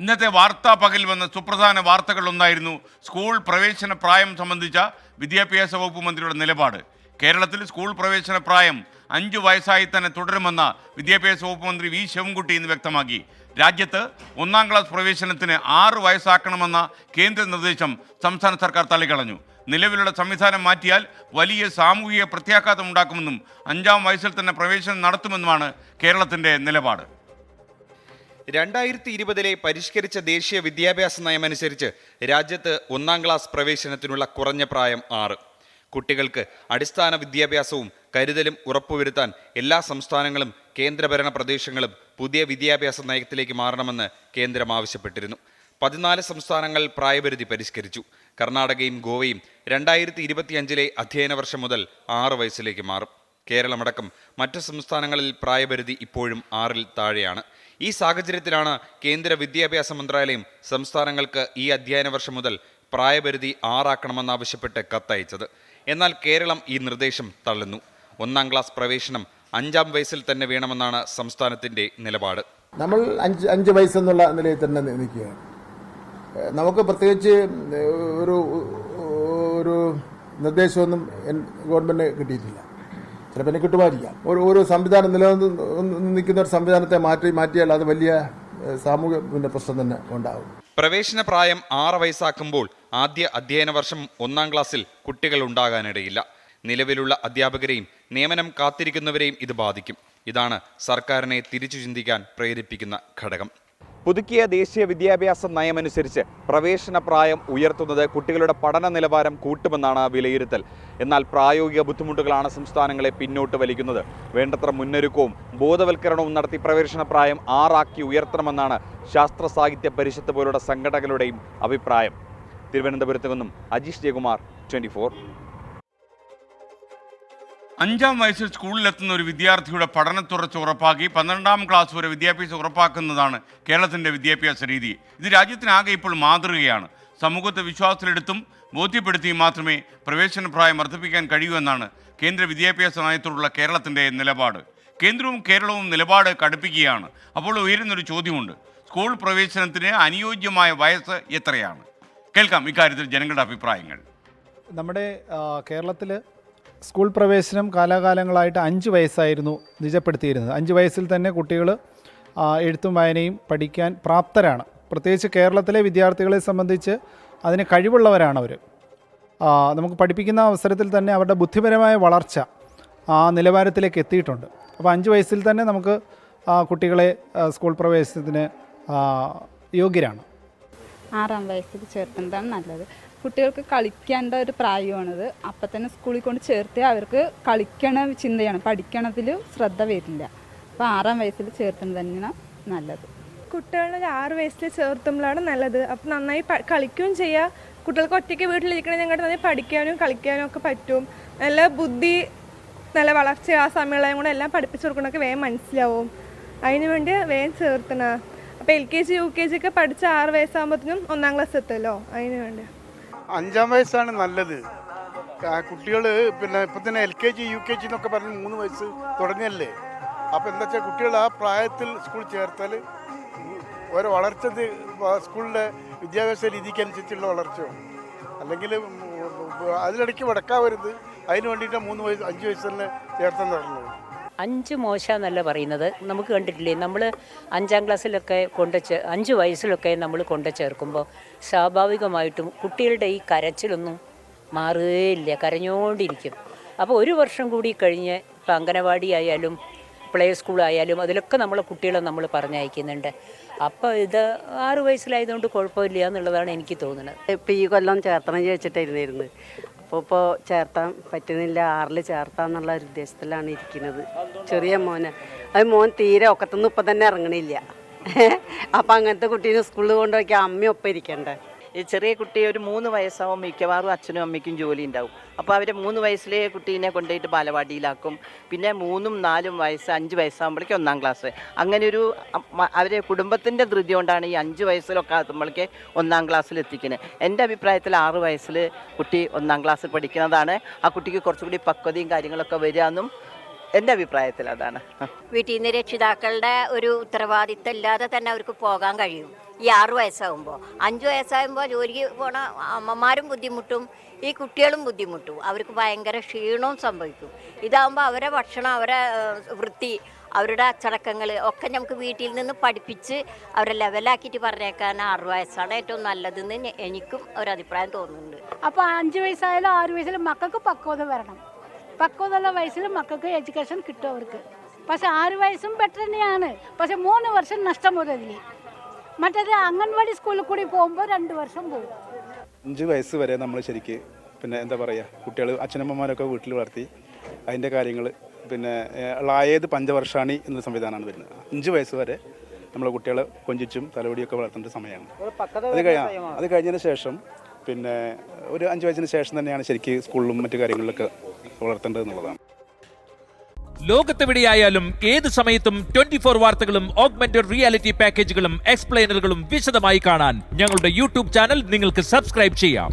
ഇന്നത്തെ വാർത്താ പകൽ വന്ന സുപ്രധാന വാർത്തകളൊന്നായിരുന്നു സ്കൂൾ പ്രവേശന പ്രായം സംബന്ധിച്ച വിദ്യാഭ്യാസ വകുപ്പ് മന്ത്രിയുടെ നിലപാട്. കേരളത്തിൽ സ്കൂൾ പ്രവേശന പ്രായം 5 വയസ്സായി തന്നെ തുടരുമെന്ന വിദ്യാഭ്യാസ വകുപ്പ് മന്ത്രി വി ശിവൻകുട്ടി ഇന്ന് വ്യക്തമാക്കി. രാജ്യത്ത് 1-ാം ക്ലാസ് പ്രവേശനത്തിന് 6 വയസ്സാക്കണമെന്ന കേന്ദ്ര നിർദ്ദേശം സംസ്ഥാന സർക്കാർ തള്ളിക്കളഞ്ഞു. നിലവിലുള്ള സംവിധാനം മാറ്റിയാൽ വലിയ സാമൂഹിക പ്രത്യാഘാതം ഉണ്ടാക്കുമെന്നും 5-ാം വയസ്സിൽ തന്നെ പ്രവേശനം നടത്തുമെന്നുമാണ് കേരളത്തിൻ്റെ നിലപാട്. 2020 പരിഷ്കരിച്ച ദേശീയ വിദ്യാഭ്യാസ നയമനുസരിച്ച് രാജ്യത്ത് 1-ാം ക്ലാസ് പ്രവേശനത്തിനുള്ള കുറഞ്ഞ പ്രായം 6. കുട്ടികൾക്ക് അടിസ്ഥാന വിദ്യാഭ്യാസവും കരുതലും ഉറപ്പുവരുത്താൻ എല്ലാ സംസ്ഥാനങ്ങളും കേന്ദ്രഭരണ പ്രദേശങ്ങളും പുതിയ വിദ്യാഭ്യാസ നയത്തിലേക്ക് മാറണമെന്ന് കേന്ദ്രം ആവശ്യപ്പെട്ടിരുന്നു. 14 സംസ്ഥാനങ്ങൾ പ്രായപരിധി പരിഷ്കരിച്ചു. കർണാടകയും ഗോവയും 2025 അധ്യയന വർഷം മുതൽ 6 വയസ്സിലേക്ക് മാറും. കേരളമടക്കം മറ്റ് സംസ്ഥാനങ്ങളിൽ പ്രായപരിധി ഇപ്പോഴും 6-ൽ താഴെയാണ്. ഈ സാഹചര്യത്തിലാണ് കേന്ദ്ര വിദ്യാഭ്യാസ മന്ത്രാലയം സംസ്ഥാനങ്ങൾക്ക് ഈ അധ്യയന വർഷം മുതൽ പ്രായപരിധി 6 ആക്കണമെന്നാവശ്യപ്പെട്ട് കത്തയച്ചത്. എന്നാൽ കേരളം ഈ നിർദ്ദേശം തള്ളുന്നു. 1-ാം ക്ലാസ് പ്രവേശനം 5-ാം വയസ്സിൽ തന്നെ വേണമെന്നാണ് സംസ്ഥാനത്തിൻ്റെ നിലപാട്. നമ്മൾ 5 വയസ്സെന്നുള്ള നിലയിൽ തന്നെ നിൽക്കുകയാണ്. നമുക്ക് പ്രത്യേകിച്ച് ഒരു നിർദ്ദേശമൊന്നും ഗവൺമെൻറ് കിട്ടിയിട്ടില്ല. ചിലപ്പോൾ എന്നെ കിട്ടുമായിരിക്കാം. ഒരു സംവിധാനം നിൽക്കുന്ന ഒരു സംവിധാനത്തെ മാറ്റിയാൽ അത് വലിയ സാമൂഹിക പ്രശ്നം തന്നെ ഉണ്ടാകും. പ്രവേശന പ്രായം 6 വയസ്സാക്കുമ്പോൾ ആദ്യ അധ്യയന വർഷം 1-ാം ക്ലാസ്സിൽ കുട്ടികൾ ഉണ്ടാകാനിടയില്ല. നിലവിലുള്ള അധ്യാപകരെയും നിയമനം കാത്തിരിക്കുന്നവരെയും ഇത് ബാധിക്കും. ഇതാണ് സർക്കാരിനെ തിരിച്ചു ചിന്തിക്കാൻ പ്രേരിപ്പിക്കുന്ന ഘടകം. പുതുക്കിയ ദേശീയ വിദ്യാഭ്യാസ നയമനുസരിച്ച് പ്രവേശന പ്രായം ഉയർത്തുന്നത് കുട്ടികളുടെ പഠന നിലവാരം കൂട്ടുമെന്നാണ് വിലയിരുത്തൽ. എന്നാൽ പ്രായോഗിക ബുദ്ധിമുട്ടുകളാണ് സംസ്ഥാനങ്ങളെ പിന്നോട്ട് വലിക്കുന്നത്. വേണ്ടത്ര മുന്നൊരുക്കവും ബോധവൽക്കരണവും നടത്തി പ്രവേശന പ്രായം 6 ആക്കി ഉയർത്തണമെന്നാണ് ശാസ്ത്ര സാഹിത്യ പരിഷത്ത് പോലുള്ള സംഘടനകളുടെയും അഭിപ്രായം. തിരുവനന്തപുരത്ത് നിന്നും അജീഷ് ജയകുമാർ, 24. 5-ാം വയസ്സിൽ സ്കൂളിലെത്തുന്ന ഒരു വിദ്യാർത്ഥിയുടെ പഠനത്തുടർച്ച ഉറപ്പാക്കി 12-ാം ക്ലാസ് വരെ വിദ്യാഭ്യാസം ഉറപ്പാക്കുന്നതാണ് കേരളത്തിൻ്റെ വിദ്യാഭ്യാസ രീതി. ഇത് രാജ്യത്തിനാകെ ഇപ്പോൾ മാതൃകയാണ്. സമൂഹത്തെ വിശ്വാസത്തിലെടുത്തും ബോധ്യപ്പെടുത്തിയും മാത്രമേ പ്രവേശന പ്രായം വർദ്ധിപ്പിക്കാൻ കഴിയൂ എന്നാണ് കേന്ദ്ര വിദ്യാഭ്യാസ നയത്തോടുള്ള കേരളത്തിൻ്റെ നിലപാട്. കേരളവും നിലപാട് കടുപ്പിക്കുകയാണ്. അപ്പോൾ ഉയരുന്നൊരു ചോദ്യമുണ്ട്: സ്കൂൾ പ്രവേശനത്തിന് അനുയോജ്യമായ വയസ്സ് എത്രയാണ്? കേൾക്കാം ഇക്കാര്യത്തിൽ ജനങ്ങളുടെ അഭിപ്രായങ്ങൾ. നമ്മുടെ കേരളത്തിൽ സ്കൂൾ പ്രവേശനം കാലാകാലങ്ങളായിട്ട് 5 വയസ്സായിരുന്നു നിജപ്പെടുത്തിയിരുന്നത്. 5 വയസ്സിൽ തന്നെ കുട്ടികൾ എഴുത്തും വായനയും പഠിക്കാൻ പ്രാപ്തരാണ്. പ്രത്യേകിച്ച് കേരളത്തിലെ വിദ്യാർത്ഥികളെ സംബന്ധിച്ച് അതിന് കഴിവുള്ളവരാണ് അവർ. നമുക്ക് പഠിപ്പിക്കുന്ന അവസരത്തിൽ തന്നെ അവരുടെ ബുദ്ധിപരമായ വളർച്ച ആ നിലവാരത്തിലേക്ക് എത്തിയിട്ടുണ്ട്. അപ്പോൾ 5 വയസ്സിൽ തന്നെ നമുക്ക് കുട്ടികളെ സ്കൂൾ പ്രവേശനത്തിന് യോഗ്യരാണ്. 6-ാം വയസ്സിൽ ചേർക്കുന്നതാണ് നല്ലത്. കുട്ടികൾക്ക് കളിക്കേണ്ട ഒരു പ്രായമാണിത്. അപ്പം തന്നെ സ്കൂളിൽ കൊണ്ട് ചേർത്ത് അവർക്ക് കളിക്കണ ചിന്തയാണ്, പഠിക്കണതിൽ ശ്രദ്ധ വരില്ല. അപ്പോൾ 6-ാം വയസ്സിൽ ചേർത്തുന്നത് തന്നെയാണ് നല്ലത്. കുട്ടികളെ 6 വയസ്സിൽ ചേർത്തുമ്പോഴാണ് നല്ലത്. അപ്പം നന്നായി കളിക്കുകയും ചെയ്യുക. കുട്ടികൾക്ക് ഒറ്റയ്ക്ക് വീട്ടിലിരിക്കണേ ഞങ്ങളുടെ നന്നായി പഠിക്കാനും കളിക്കാനും ഒക്കെ പറ്റും. നല്ല ബുദ്ധി, നല്ല വളർച്ച, ആ സമയമുള്ള കൂടെ എല്ലാം പഠിപ്പിച്ചു കൊടുക്കണമൊക്കെ വേഗം മനസ്സിലാവും. അതിന് വേണ്ടി വേഗം ചേർത്തണ. അപ്പോൾ LKG UKG ഒക്കെ പഠിച്ച 6 വയസ്സാകുമ്പോഴത്തേനും 1-ാം ക്ലാസ് എത്തുമല്ലോ. അതിന് വേണ്ടി 5-ാം വയസ്സാണ് നല്ലത്. കുട്ടികൾ പിന്നെ ഇപ്പം തന്നെ LKG UKG എന്നൊക്കെ പറഞ്ഞ് 3 വയസ്സ് തുടങ്ങിയല്ലേ. അപ്പോൾ എന്താ വെച്ചാൽ കുട്ടികൾ ആ പ്രായത്തിൽ സ്കൂൾ ചേർത്താൽ ഓരോ വളർച്ച സ്കൂളിൻ്റെ വിദ്യാഭ്യാസ രീതിക്ക് അനുസരിച്ചുള്ള വളർച്ചയോ അല്ലെങ്കിൽ അതിലിടയ്ക്ക് മുടക്കാവരുത്. അതിന് വേണ്ടിയിട്ട് 3 വയസ്സ് 5 വയസ്സ് തന്നെ ചേർത്താൻ തുടങ്ങുന്നത്. 5 മോശമെന്നല്ല പറയുന്നത്. നമുക്ക് കണ്ടിട്ടില്ലേ, നമ്മൾ 5-ാം ക്ലാസ്സിലൊക്കെ 5 വയസ്സിലൊക്കെ നമ്മൾ ചേർക്കുമ്പോൾ സ്വാഭാവികമായിട്ടും കുട്ടികളുടെ ഈ കരച്ചിലൊന്നും മാറുകയില്ല, കരഞ്ഞുകൊണ്ടിരിക്കും. അപ്പോൾ 1 വർഷം കൂടി കഴിഞ്ഞ് ഇപ്പോൾ അംഗനവാടി ആയാലും പ്ലേ സ്കൂളായാലും അതിലൊക്കെ നമ്മളെ കുട്ടികളെ നമ്മൾ പറഞ്ഞയക്കുന്നുണ്ട്. അപ്പോൾ ഇത് 6 വയസ്സിലായതുകൊണ്ട് കുഴപ്പമില്ല എന്നുള്ളതാണ് എനിക്ക് തോന്നുന്നത്. ഇപ്പോൾ ഈ കൊല്ലം ചേർത്തണം ചോദിച്ചിട്ടായിരുന്നു. അപ്പോൾ ചേർത്താൻ പറ്റുന്നില്ല. 6-ൽ ചേർത്താന്നുള്ള ഒരു ഉദ്ദേശത്തിലാണ് ഇരിക്കുന്നത്. ചെറിയ മോനെ, അത് മോൻ തീരെ ഒക്കത്തുനിന്ന് ഇപ്പം തന്നെ ഇറങ്ങണില്ല. അപ്പം അങ്ങനത്തെ കുട്ടീനെ സ്കൂളിൽ കൊണ്ടുപോയി അമ്മ ഒപ്പം ഇരിക്കണ്ടേ. ഈ ചെറിയ കുട്ടി ഒരു 3 വയസ്സാവും മിക്കവാറും അച്ഛനും അമ്മയ്ക്കും ജോലി ഉണ്ടാവും. അപ്പോൾ അവർ 3 വയസ്സിലെ കുട്ടീനെ കൊണ്ടുപോയിട്ട് ബാലവാടിയിലാക്കും. പിന്നെ 3, 4 വയസ്സ് 5 വയസ്സാകുമ്പോഴേക്കും 1-ാം ക്ലാസ്. അങ്ങനെ ഒരു അവരെ കുടുംബത്തിൻ്റെ ധൃതി കൊണ്ടാണ് ഈ 5 വയസ്സിലൊക്കെ ആകുമ്പോഴേക്ക് 1-ാം ക്ലാസ്സിൽ എത്തിക്കുന്നത്. എൻ്റെ അഭിപ്രായത്തിൽ 6 വയസ്സിൽ കുട്ടി 1-ാം ക്ലാസ്സിൽ പഠിക്കുന്നതാണ് ആ കുട്ടിക്ക് കുറച്ചുകൂടി പക്വതയും കാര്യങ്ങളൊക്കെ വരികയെന്നും എൻ്റെ അഭിപ്രായത്തിൽ അതാണ്. വീട്ടിൽ നിന്ന് രക്ഷിതാക്കളുടെ ഒരു ഉത്തരവാദിത്തം ഇല്ലാതെ തന്നെ അവർക്ക് പോകാൻ കഴിയും. ഈ 6 വയസ്സാകുമ്പോൾ 5 വയസ്സാകുമ്പോൾ ജോലിക്ക് പോണ അമ്മമാരും ബുദ്ധിമുട്ടും ഈ കുട്ടികളും ബുദ്ധിമുട്ടും, അവർക്ക് ഭയങ്കര ക്ഷീണവും സംഭവിക്കും. ഇതാകുമ്പോൾ അവരെ ഭക്ഷണം, അവരെ വൃത്തി, അവരുടെ അച്ചടക്കങ്ങൾ ഒക്കെ നമുക്ക് വീട്ടിൽ നിന്ന് പഠിപ്പിച്ച് അവരെ ലെവലാക്കിയിട്ട് പറഞ്ഞേക്കാൻ 6 വയസ്സാണ് ഏറ്റവും നല്ലതെന്ന് എനിക്കും ഒരഭിപ്രായം തോന്നുന്നുണ്ട്. അപ്പോൾ 5 വയസ്സായാലും 6 വയസ്സിലും മക്കൾക്ക് പക്വത വരണം. പക്വതയുള്ള വയസ്സിൽ മക്കൾക്ക് എഡ്യൂക്കേഷൻ കിട്ടും അവർക്ക്. പക്ഷെ 6 വയസ്സും ബെറ്റർ തന്നെയാണ്. പക്ഷെ 3 വർഷം നഷ്ടം വരില്ല. മറ്റേത് അംഗൻവാടി സ്കൂളിൽ കൂടി പോകുമ്പോൾ 2 വർഷം പോകും. 5 വയസ്സ് വരെ നമ്മൾ ശരിക്ക് എന്താ പറയുക, കുട്ടികൾ അച്ഛനമ്മമാരൊക്കെ വീട്ടിൽ വളർത്തി അതിൻ്റെ കാര്യങ്ങൾ ളായത് പഞ്ചവർഷാണി എന്ന സംവിധാനമാണ് വരുന്നത്. 5 വയസ്സ് വരെ നമ്മളെ കുട്ടികളെ കൊഞ്ചിച്ചും തലവടിയൊക്കെ വളർത്തേണ്ട സമയമാണ്. അത് കഴിഞ്ഞതിന് ശേഷം ഒരു 5 വയസ്സിന് ശേഷം തന്നെയാണ് ശരിക്ക് സ്കൂളിലും മറ്റു കാര്യങ്ങളിലൊക്കെ വളർത്തേണ്ടത് എന്നുള്ളതാണ്. ലോകത്തെവിടെയായാലും ഏത് സമയത്തും 24 വാർത്തകളും ഓഗ്മെന്റഡ് റിയാലിറ്റി പാക്കേജുകളും എക്സ്പ്ലെയിനറുകളും വിശദമായി കാണാൻ ഞങ്ങളുടെ യൂട്യൂബ് ചാനൽ നിങ്ങൾക്ക് സബ്സ്ക്രൈബ് ചെയ്യാം.